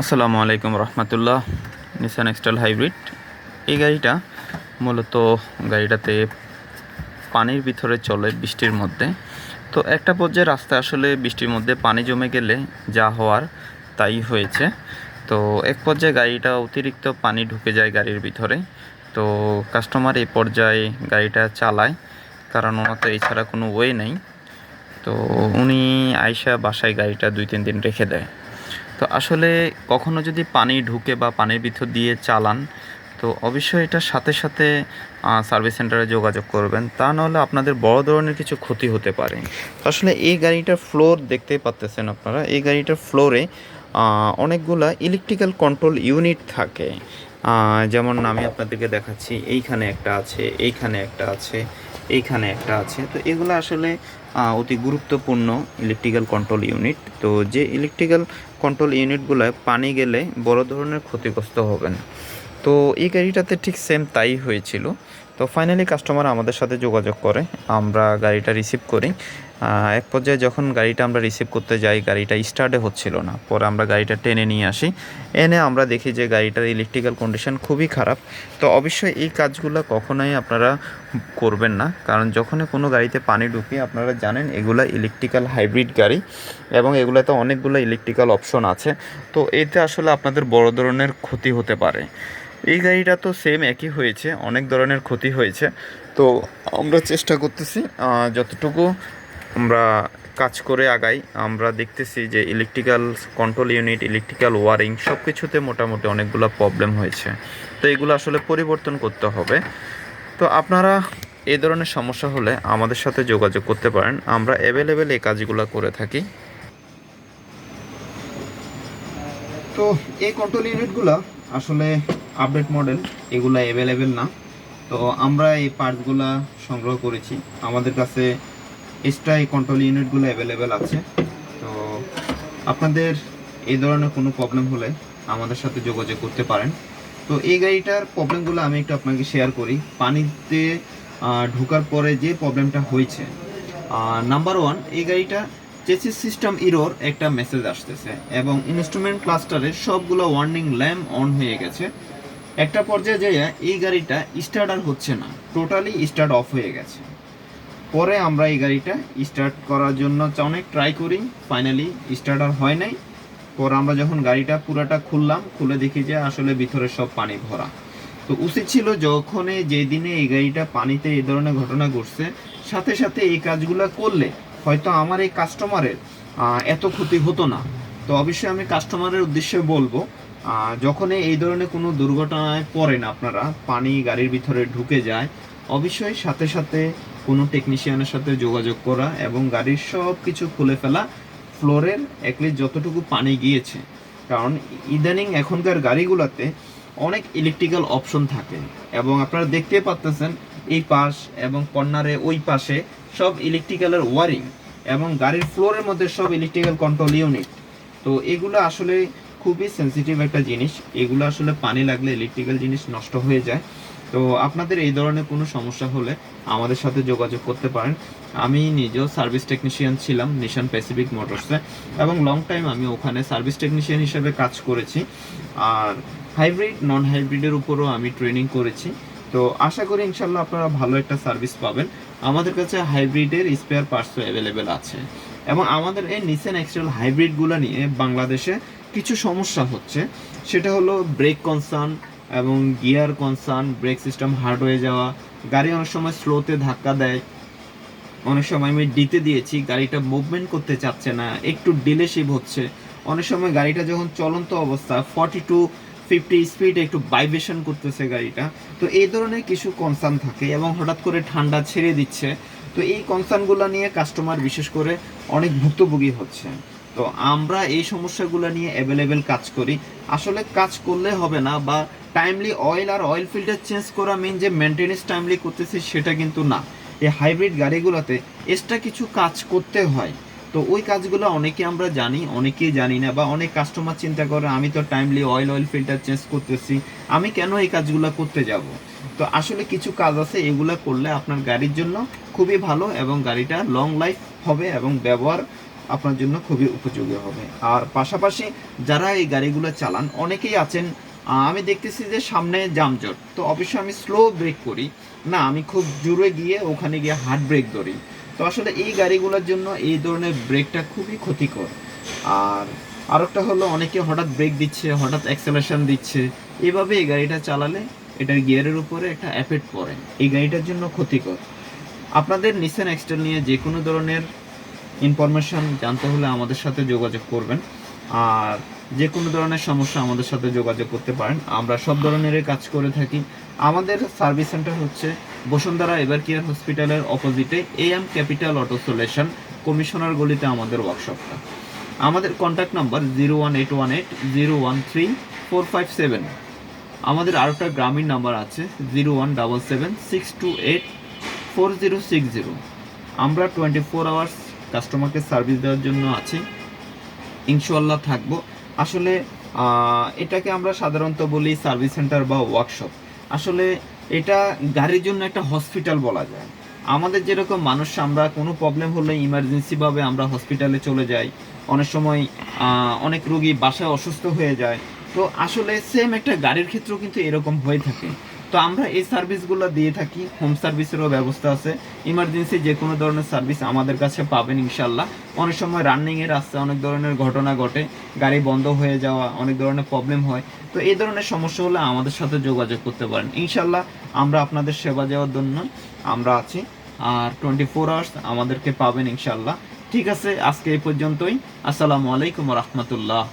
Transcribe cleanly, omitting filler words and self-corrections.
আসসালামু আলাইকুম রহমতুল্লাহ। Nissan এক্সটাল hybrid এই গাড়িটা মূলত গাড়িটাতে পানির ভিতরে চলে বৃষ্টির মধ্যে। তো একটা পর্যায়ে রাস্তায় আসলে বৃষ্টির মধ্যে পানি জমে গেলে যা হওয়ার তাই হয়েছে। তো এক পর্যায়ে গাড়িটা অতিরিক্ত পানি ঢুকে যায় গাড়ির ভিতরে। তো কাস্টমার এই পর্যায়ে গাড়িটা চালায়, কারণ ওনার তো এছাড়া কোনো ওয়ে নেই। তো উনি আইসা বাসায় গাড়িটা 2-3 দিন রেখে দেয়। তো আসলে কখনো যদি পানি ঢুকে বা পানির ভিতর দিয়ে চালান, তো অবশ্যই এটার সাথে সাথে সার্ভিস সেন্টারে যোগাযোগ করবেন, তা নাহলে আপনাদের বড় ধরনের কিছু ক্ষতি হতে পারে। আসলে এই গাড়িটার ফ্লোর দেখতেই পাচ্তেছেন আপনারা, এই গাড়িটার ফ্লোরে অনেকগুলা ইলেকট্রিক্যাল কন্ট্রোল ইউনিট থাকে। যেমন আমি আপনাদেরকে দেখাচ্ছি, এইখানে একটা আছে, এইখানে একটা আছে, এইখানে একটা আছে। তো এগুলো আসলে অতি গুরুত্বপূর্ণ ইলেকট্রিক্যাল কন্ট্রোল ইউনিট। তো যে ইলেকট্রিক্যাল কন্ট্রোল ইউনিটগুলোয় পানি গেলে বড় ধরনের ক্ষতিগ্রস্ত হবেন। তো এই গাড়িটাতে ঠিক সেম তাই হয়েছিল। তো ফাইনালি কাস্টমার আমাদের সাথে যোগাযোগ করে, আমরা গাড়িটা রিসিভ করি। এক পর্যায়ে যখন গাড়িটা আমরা রিসিভ করতে যাই, গাড়িটা স্টার্টে হচ্ছিল না। পরে আমরা গাড়িটা টেনে নিয়ে আসি, এনে আমরা দেখি যে গাড়িটার ইলেকট্রিক্যাল কন্ডিশন খুবই খারাপ। তো অবশ্যই এই কাজগুলো কখনোই আপনারা করবেন না, কারণ যখনই কোনো গাড়িতে পানি ঢুকে, আপনারা জানেন এগুলা ইলেকট্রিক্যাল হাইব্রিড গাড়ি এবং এগুলোতে অনেকগুলো ইলেকট্রিক্যাল অপশন আছে। তো এতে আসলে আপনাদের বড় ধরনের ক্ষতি হতে পারে। এই গাড়িটা তো সেম একই হয়েছে, অনেক ধরনের ক্ষতি হয়েছে। তো আমরা চেষ্টা করতেছি যতটুকু আমরা কাজ করে আগাই। আমরা দেখতেছি যে electrical control unit, electrical wiring সব কিছুতে মোটামুটি অনেকগুলো প্রবলেম হয়েছে। তো এগুলো আসলে পরিবর্তন করতে হবে। তো আপনারা এই ধরনের সমস্যা হলে আমাদের সাথে যোগাযোগ করতে পারেন, আমরা অ্যাভেলেবেল এই কাজগুলো করে থাকি। তো এই কন্ট্রোল ইউনিটগুলো আসলে আপডেট মডেল, এগুলো অ্যাভেলেবেল না। তো আমরা এই পার্টসগুলো সংগ্রহ করেছি, আমাদের কাছে এক্সট্রা এই কন্ট্রোল ইউনিটগুলো অ্যাভেলেবেল আছে। তো আপনাদের এই ধরনের কোনো প্রবলেম হলে আমাদের সাথে যোগাযোগ করতে পারেন। তো এই গাড়িটার প্রবলেমগুলো আমি একটু আপনাকে শেয়ার করি। পানিতে ঢোকার পরে যে প্রবলেমটা হয়েছে, নাম্বার ওয়ান, এই গাড়িটা চেসিস সিস্টেম ইরোর একটা মেসেজ আসতেছে এবং ইনস্ট্রুমেন্ট ক্লাস্টারের সবগুলো ওয়ার্নিং ল্যাম্প অন হয়ে গেছে। একটা পর্যায়ে যাইয়া এই গাড়িটা স্টার্ট আর হচ্ছে না, টোটালি স্টার্ট অফ হয়ে গেছে। পরে আমরা এই গাড়িটা স্টার্ট করার জন্য অনেক ট্রাই করি, ফাইনালি স্টার্ট আর হয় নাই। পরে আমরা যখন গাড়িটা পুরাটা খুললাম, খুলে দেখি যে আসলে ভিতরে সব পানি ভরা। তো উচিত ছিল যখন যে দিনে এই গাড়িটা পানিতে এই ধরনের ঘটনা ঘটছে, সাথে সাথে এই কাজগুলো করলে হয়তো আমার এই কাস্টমারের এত ক্ষতি হতো না। তো অবশ্যই আমি কাস্টমারের উদ্দেশ্যে বলবো, যখন এই ধরনের কোনো দুর্ঘটনায় পড়েন, আপনারা পানি গাড়ির ভিতরে ঢুকে যায়, অবশ্যই সাথে সাথে কোনো টেকনিশিয়ানের সাথে যোগাযোগ করা এবং গাড়ির সব কিছু খুলে ফেলা, ফ্লোরের অ্যাটলিস্ট যতটুকু পানি গিয়েছে। কারণ ইদানিং এখনকার গাড়িগুলোতে অনেক ইলেকট্রিক্যাল অপশন থাকে এবং আপনারা দেখতে পাচ্ছেন এই পাশ এবং কর্নারে ওই পাশে সব ইলেকট্রিক্যালের ওয়ারিং এবং গাড়ির ফ্লোরের মধ্যে সব ইলেকট্রিক্যাল কন্ট্রোল ইউনিট। তো এগুলো আসলে খুবই সেন্সিটিভ একটা জিনিস, এগুলো আসলে পানি লাগলে ইলেকট্রিক্যাল জিনিস নষ্ট হয়ে যায়। তো আপনাদের এই ধরনের কোনো সমস্যা হলে আমাদের সাথে যোগাযোগ করতে পারেন। আমি নিজেও সার্ভিস টেকনিশিয়ান ছিলাম নিশান প্যাসিফিক মোটরসে এবং লং টাইম আমি ওখানে সার্ভিস টেকনিশিয়ান হিসেবে কাজ করেছি। আর হাইব্রিড নন হাইব্রিডের উপরও আমি ট্রেনিং করেছি। তো আশা করি ইনশাল্লাহ আপনারা ভালো একটা সার্ভিস পাবেন। আমাদের কাছে হাইব্রিডের স্পেয়ার পার্টসও অ্যাভেলেবেল আছে এবং আমাদের এই নিসান এক্সটাল হাইব্রিডগুলো নিয়ে বাংলাদেশে কিছু সমস্যা হচ্ছে। সেটা হলো ব্রেক কনসার্ন এবং gear concern, brake system hard হয়ে যাওয়া, গাড়ি অনেক সময় স্লোতে ধাক্কা দেয়, অনেক সময় আমি ডিতে দিয়েছি গাড়িটা মুভমেন্ট করতে চাচ্ছে না, একটু ডিলেশিপ হচ্ছে। অনেক সময় গাড়িটা যখন চলন্ত অবস্থা 40-50 স্পিডে একটু ভাইব্রেশন করতেছে গাড়িটা। তো এই ধরনের কিছু কনসার্ন থাকে এবং হঠাৎ করে ঠান্ডা ছেড়ে দিচ্ছে। তো এই কনসার্নগুলো নিয়ে কাস্টমার বিশেষ করে অনেক ভুক্তভোগী হচ্ছে। তো আমরা এই সমস্যাগুলো নিয়ে অ্যাভেলেবেল কাজ করি। আসলে কাজ করলে হবে না, বা টাইমলি অয়েল আর অয়েল ফিল্টার চেঞ্জ করা মেন যে মেনটেনেন্স টাইমলি করতেছি সেটা কিন্তু না। এই হাইব্রিড গাড়িগুলোতে এক্সট্রা কিছু কাজ করতে হয়। তো ওই কাজগুলো অনেকে আমরা জানি, অনেকেই জানি না, বা অনেক কাস্টমার চিন্তা করে আমি তো টাইমলি অয়েল ফিল্টার চেঞ্জ করতেছি, আমি কেন এই কাজগুলো করতে যাব। তো আসলে কিছু কাজ আছে, এগুলো করলে আপনার গাড়ির জন্য খুবই ভালো এবং গাড়িটা লং লাইফ হবে এবং ব্যবহার আপনার জন্য খুবই উপযোগী হবে। আর পাশাপাশি যারা এই গাড়িগুলো চালান অনেকেই আছেন, আমি দেখতেছি যে সামনে যানজট, তো অবশ্যই আমি স্লো ব্রেক করি না, আমি খুব জোরে গিয়ে ওখানে গিয়ে হার্ড ব্রেক ধরি। তো আসলে এই গাড়িগুলোর জন্য এই ধরনের ব্রেকটা খুবই ক্ষতিকর। আর আরেকটা হলো অনেকে হঠাৎ ব্রেক দিচ্ছে, হঠাৎ অ্যাক্সেলারেশন দিচ্ছে, এভাবে এই গাড়িটা চালালে এটার গিয়ারের উপরে একটা এফেক্ট পড়ে, এই গাড়িটার জন্য ক্ষতিকর। আপনাদের নিসান এক্সটেল নিয়ে যে কোনো ধরনের ইনফরমেশন জানতে হলে আমাদের সাথে যোগাযোগ করবেন। আর যে কোনো ধরনের সমস্যা আমাদের সাথে যোগাযোগ করতে পারেন, আমরা সব ধরনেরই কাজ করে থাকি। আমাদের সার্ভিস সেন্টার হচ্ছে বসুন্ধরা এভারকেয়ার হসপিটালের অপোজিটে AM capital auto solution, commissioner গলিতে আমাদের ওয়ার্কশপটা। আমাদের কন্ট্যাক্ট নাম্বার 01818013457। আমাদের আরেকটা গ্রামীণ নাম্বার আছে 01776284060। আমরা 24 আওয়ার্স কাস্টমারকে সার্ভিস দেওয়ার জন্য আছি, ইনশাল্লাহ থাকবো। আসলে এটাকে আমরা সাধারণত বলি সার্ভিস সেন্টার বা ওয়ার্কশপ। আসলে এটা গাড়ির জন্য একটা হসপিটাল বলা যায়। আমাদের যেরকম মানুষ, আমরা কোনো প্রবলেম হলে ইমার্জেন্সিভাবে আমরা হসপিটালে চলে যাই, অনেক সময় অনেক রোগী বাসায় অসুস্থ হয়ে যায়, তো আসলে সেম একটা গাড়ির ক্ষেত্রেও কিন্তু এরকম হয়ে থাকে। তো আমরা এই সার্ভিসগুলো দিয়ে থাকি, হোম সার্ভিসেরও ব্যবস্থা আছে। ইমার্জেন্সি যে কোনো ধরনের সার্ভিস আমাদের কাছে পাবেন ইনশাল্লাহ। অনেক সময় রানিংয়ের রাস্তায় অনেক ধরনের ঘটনা ঘটে, গাড়ি বন্ধ হয়ে যাওয়া, অনেক ধরনের প্রবলেম হয়। তো এই ধরনের সমস্যা হলে আমাদের সাথে যোগাযোগ করতে পারেন, ইনশাল্লাহ আমরা আপনাদের সেবা দেওয়ার জন্য আমরা আছি। আর 24 আওয়ার্স আমাদেরকে পাবেন ইনশাল্লাহ। ঠিক আছে, আজকে এই পর্যন্তই। আসসালামু আলাইকুম রহমতুল্লাহ।